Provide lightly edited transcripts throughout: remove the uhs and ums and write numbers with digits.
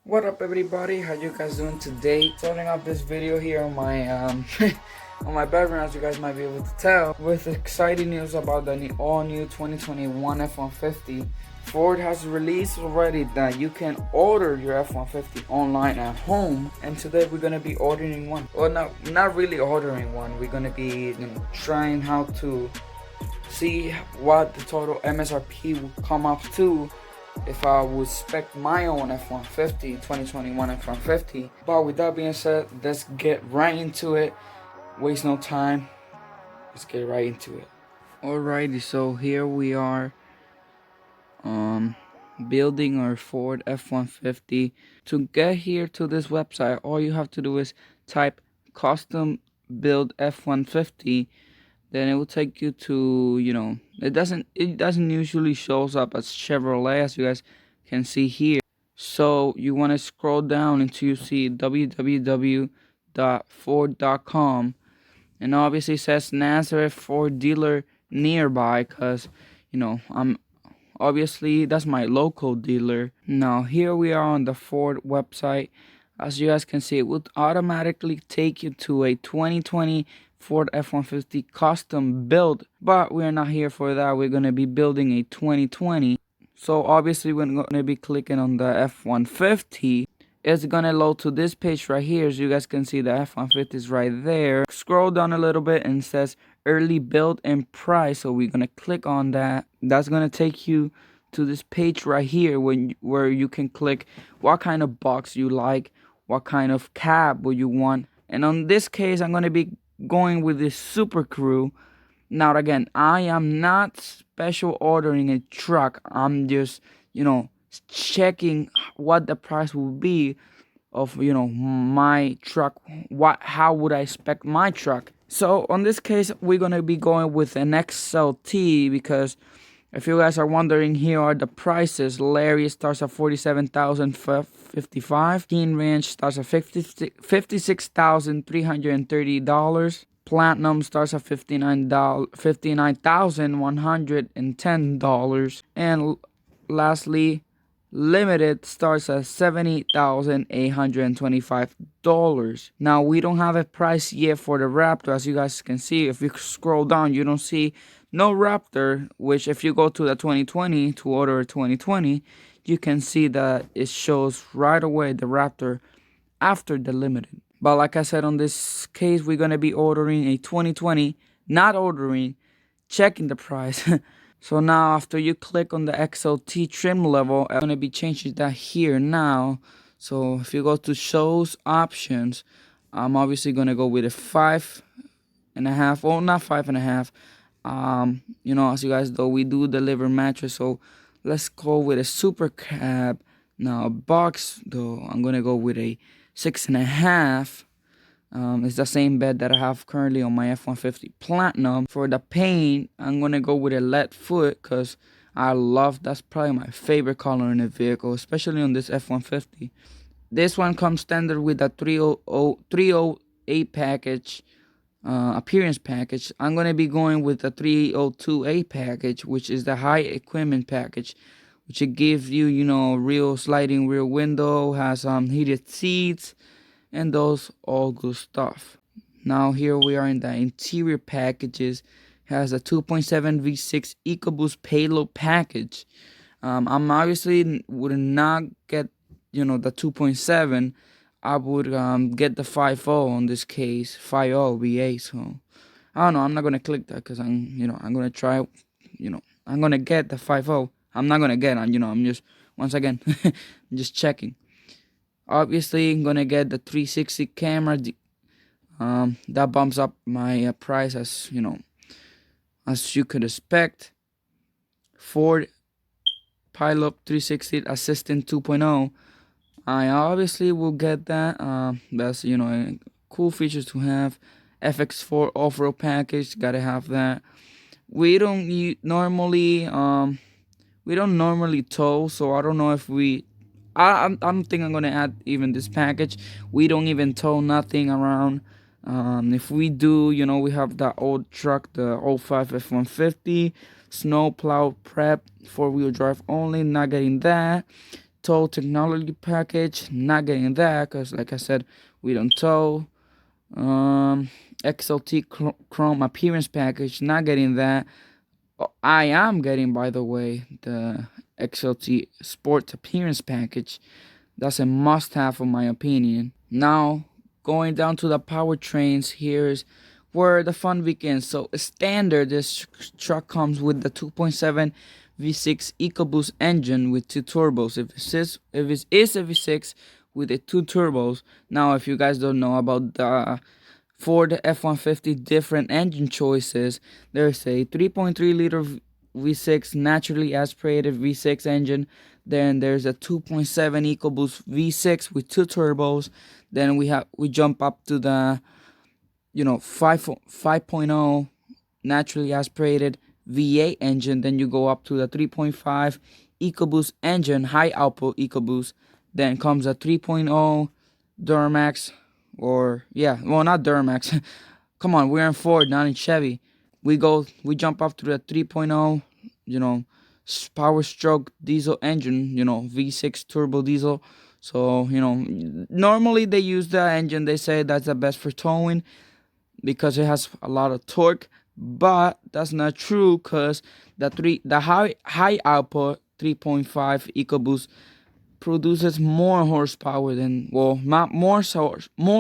What up, everybody? How you guys doing today? Starting off this video here on my on my background, as you guys might be able to tell, with exciting news about the all-new 2021 F150. Ford has released already that you can order your F150 online at home, and today we're gonna be ordering one. Well, not really ordering one. We're gonna be trying how to see what the total MSRP will come up to if I would spec my own F150, 2021 F150. But with that being said, let's get right into it. Waste no time. Let's get right into it. Alrighty, so here we are building our Ford F150. To get here to this website, all you have to do is type custom build F150. Then it will take you to, it doesn't usually shows up as Chevrolet, as you guys can see here. So you want to scroll down until you see www.ford.com, and obviously it says Nazareth Ford dealer nearby, because I'm obviously that's my local dealer. Now here we are on the Ford website. As you guys can see, it would automatically take you to a 2020 Ford F-150 custom build, but we're not here for that. We're going to be building a 2020. So obviously we're going to be clicking on the F-150. It's going to load to this page right here. As you guys can see, the F-150 is right there. Scroll down a little bit and it says early build and price. So we're going to click on that. That's going to take you to this page right here where you can click what kind of box you like, what kind of cab will you want. And on this case, I'm going to be going with this Super Crew. Now again, I am not special ordering a truck. I'm just checking what the price will be of my truck. How would I spec my truck? So on this case, we're gonna be going with an XLT, because if you guys are wondering, here are the prices. Larry starts at $47,055. Teen Ranch starts at $56,330. Platinum starts at $59,110. And lastly, Limited starts at $70,825. Now, we don't have a price yet for the Raptor. As you guys can see, if you scroll down, you don't see no Raptor, which if you go to the 2020 to order a 2020, you can see that it shows right away the Raptor after the Limited. But like I said, on this case, we're going to be ordering a 2020, not ordering, checking the price. So now after you click on the XLT trim level, I'm going to be changing that here now. So if you go to shows options, I'm obviously going to go with a 5.5. Well, not 5.5. As you guys know, we do deliver mattress. So let's go with a super cab. Now box though, I'm going to go with a 6.5. It's the same bed that I have currently on my F-150 Platinum. For the paint, I'm going to go with a lead foot, because that's probably my favorite color in the vehicle, especially on this F-150. This one comes standard with a 308 package, appearance package. I'm going to be going with the 302A package, which is the high equipment package, which it gives you, real sliding rear window, has heated seats, and those all good stuff. Now here we are in the interior packages. Has a 2.7 V6 EcoBoost payload package. I'm obviously would not get the 2.7. I would get the 5.0 on this case, 5.0 V8. So I don't know. I'm not gonna click that because I'm gonna try. I'm gonna get the 5.0. I'm not gonna get. I'm just once again I'm just checking. Obviously, I'm gonna get the 360 camera. That bumps up my price, as you could expect. Ford Pilot 360 Assistant 2.0. I obviously will get that. That's cool features to have. FX4 off-road package, gotta have that. We don't normally tow, so I don't know if I don't think I'm gonna add even this package. We don't even tow nothing around. If we do, we have that old truck, the 05 F-150, snow plow prep, 4-wheel drive only, not getting that. tow technology package, not getting that because, like I said, we don't tow. XLT Chrome appearance package, not getting that. I am getting, by the way, the XLT Sport appearance package. That's a must-have, in my opinion. Now, going down to the powertrains, here's where the fun begins. So, standard, this truck comes with the 2.7 V6 EcoBoost engine with two turbos. If it is a V6 with the two turbos. Now, if you guys don't know about the Ford F150 different engine choices, there's a 3.3 liter V6 naturally aspirated V6 engine. Then there's a 2.7 EcoBoost V6 with two turbos. Then we jump up to the 5.0 naturally aspirated V8 engine. Then you go up to the 3.5 EcoBoost engine, high output EcoBoost. Then comes a 3.0 Duramax, not Duramax. Come on, we're in Ford, not in Chevy. We jump up to the 3.0, power stroke diesel engine, V6 turbo diesel. So, normally they use the engine, they say that's the best for towing because it has a lot of torque, but that's not true because the high output 3.5 EcoBoost produces more horsepower more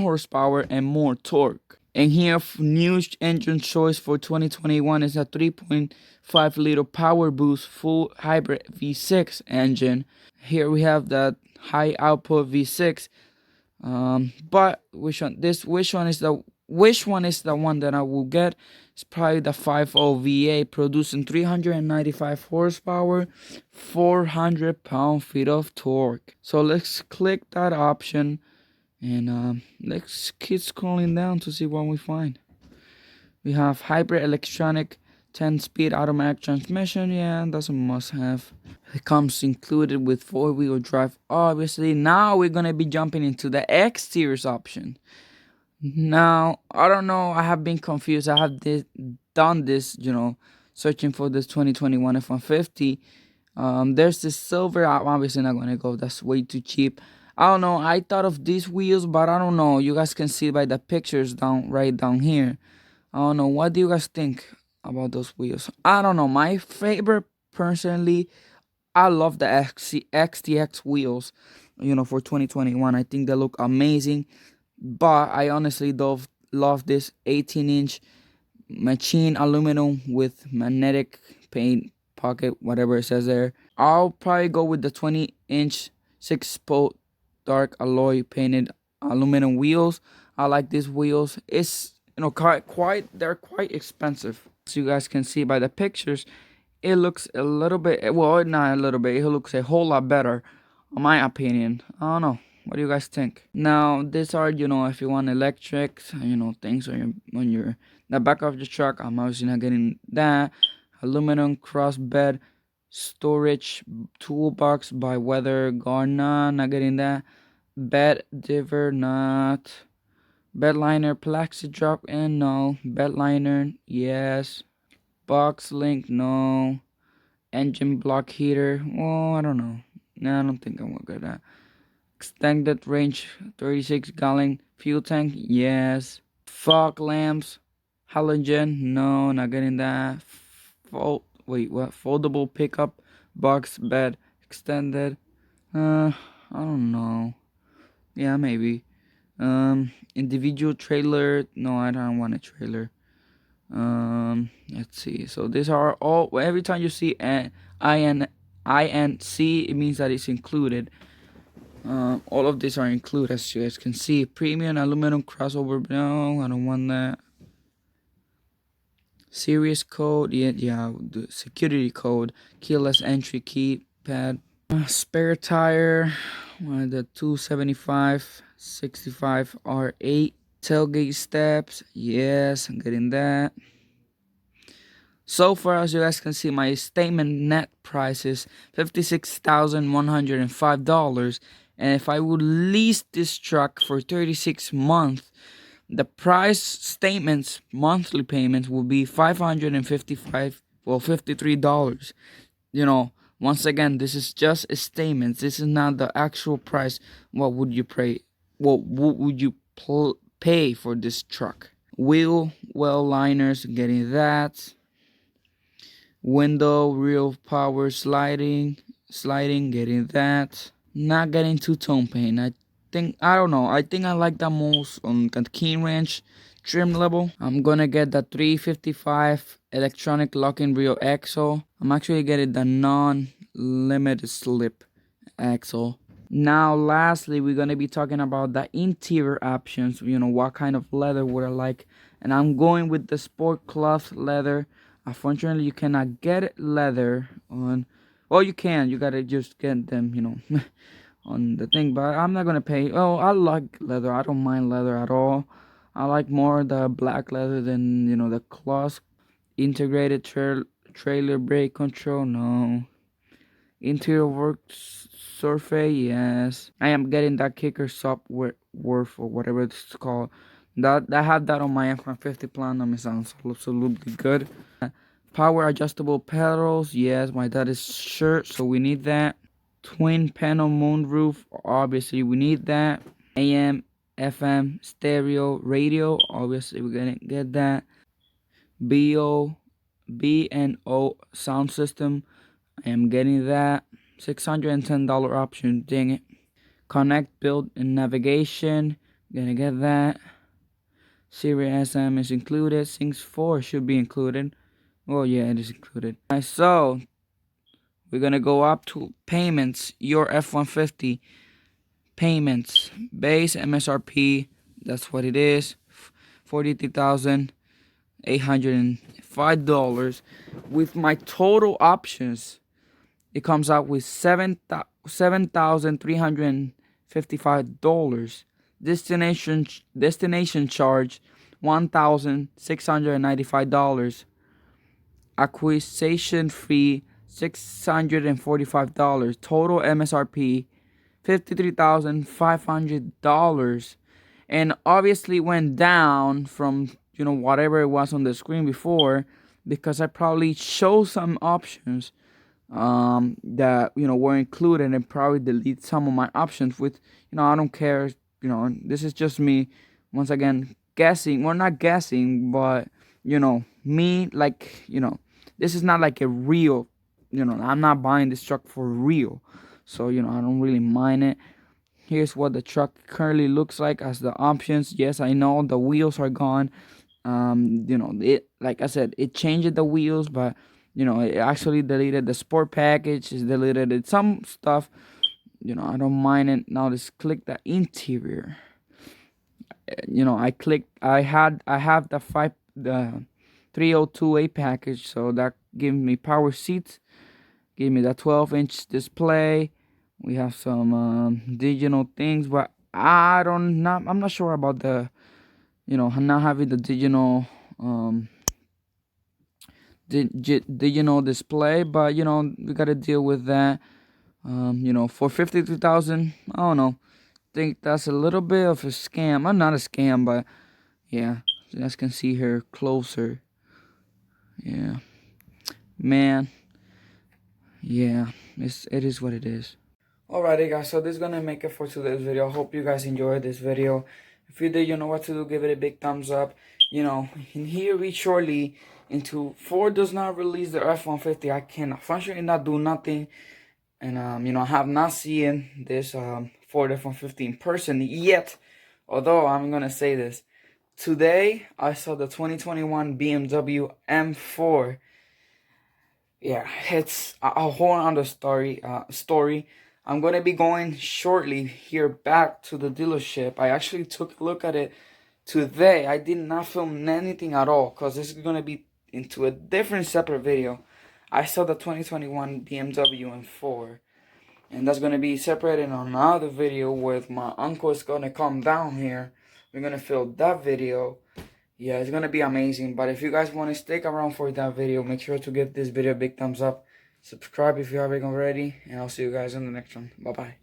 horsepower and more torque. And here, new engine choice for 2021 is a 3.5 liter power boost full hybrid V6 engine. Here we have that high output V6. But which one is the one that I will get? It's probably the 5.0 V8 producing 395 horsepower, 400 pound-feet of torque. So let's click that option and let's keep scrolling down to see what we find. We have hybrid electronic 10-speed automatic transmission. Yeah, that's a must-have. It comes included with 4-wheel drive, obviously. Now we're gonna be jumping into the X-Series option. Now, I don't know, I have been confused. I have done this, searching for this 2021 F150. There's this silver. I'm obviously not gonna go. That's way too cheap. I don't know. I thought of these wheels, but I don't know. You guys can see by the pictures right down here. I don't know. What do you guys think about those wheels? I don't know. My favorite, personally, I love the XTX wheels. For 2021, I think they look amazing. But I honestly love this 18-inch machine aluminum with magnetic paint pocket, whatever it says there. I'll probably go with the 20-inch 6-spoke dark alloy painted aluminum wheels. I like these wheels. It's they're quite expensive. As you guys can see by the pictures, it looks a little bit, well, not a little bit, it looks a whole lot better, in my opinion. I don't know. What do you guys think? Now, these are, if you want electric, things on the back of the truck. I'm obviously not getting that. Aluminum cross bed storage toolbox by Weather Garna, not getting that. Bed diver, not. Bed liner, plexi drop in, no. Bed liner, yes. Box link, no. Engine block heater, well, I don't know. No, I don't think I'm gonna get that. Extended range 36-gallon fuel tank, yes. Fog lamps, halogen, no, not getting that. Foldable pickup box bed extended, I don't know. Yeah, maybe. Individual trailer, no, I don't want a trailer. Let's see. So these are all. Every time you see INC, it means that it's included. All of these are included, as you guys can see. Premium aluminum crossover. No, I don't want that. Series code. Yeah. The security code. Keyless entry keypad. Spare tire. The 275 65 R8. Tailgate steps. Yes, I'm getting that. So far, as you guys can see, my statement net price is $56,105. And if I would lease this truck for 36 months, the price statements monthly payments will be $555, well, $53. Once again, this is just a statement. This is not the actual price. What would you pay? What would you pay for this truck? Wheel well liners, getting that. Window rear power sliding, getting that. Not getting two-tone paint. I don't know. I think I like that most on the King Ranch trim level. I'm gonna get the 355 electronic locking rear axle. I'm actually getting the non-limited slip axle. Now lastly, we're gonna be talking about the interior options. What kind of leather would I like, and I'm going with the sport cloth leather. Unfortunately, you cannot get leather on, well, you can, you gotta just get them on the thing, but I'm not gonna pay. Oh, I like leather. I don't mind leather at all. I like more the black leather than the cloth. Integrated trailer brake control, no. Interior work surface, yes. I am getting that kicker software worth or whatever it's called. That I have that on my F150 Platinum. It sounds absolutely good. Power adjustable pedals, yes. My dad is short, so we need that. Twin panel moonroof, obviously we need that. AM, FM, stereo, radio, obviously we're gonna get that. B&O sound system, I am getting that. $610 option, dang it. Connect, build, and navigation, gonna get that. Sirius SM is included. Syncs 4 should be included. Oh yeah, it is included. Alright, so we're gonna go up to payments. Your F150 payments, base MSRP, that's what it is, $43,805. With my total options, it comes out with $7,355. Destination charge $1,695. Acquisition fee $645. Total MSRP $53,500. And obviously went down from whatever it was on the screen before, because I probably showed some options that were included, and probably delete some of my options with I don't care. This is just me once again guessing. Well, not guessing, but me, like this is not like a real, I'm not buying this truck for real, so I don't really mind it. Here's what the truck currently looks like as the options. Yes, I know the wheels are gone. It, like I said, it changed the wheels, but it actually deleted the sport package. It's deleted some stuff. I don't mind it. Now let's click the interior. I have the 302A package, so that gives me power seats, give me the 12-inch display. We have some digital things, but I'm not sure about the not having the digital digital display, but we gotta deal with that. For 52,000, I don't know. Think that's a little bit of a scam. I'm not a scam, but yeah, you guys can see here closer. Yeah, man. Yeah, it is what it is. Alrighty guys, so this is gonna make it for today's video. I hope you guys enjoyed this video. If you did, you know what to do. Give it a big thumbs up. In here we shortly into Ford does not release the F-150. I can functionally not do nothing. And I have not seen this Ford F-150 in person yet. Although I'm gonna say this. Today I saw the 2021 BMW M4. Yeah, it's a whole other story. I'm gonna be going shortly here back to the dealership. I actually took a look at it today. I did not film anything at all, because this is gonna be into a different separate video. I saw the 2021 BMW M4, and that's gonna be separated on another video with my uncle is gonna come down here. We're gonna film that video. Yeah, it's gonna be amazing. But if you guys want to stick around for that video, make sure to give this video a big thumbs up. Subscribe if you haven't already, and I'll see you guys in the next one. Bye bye.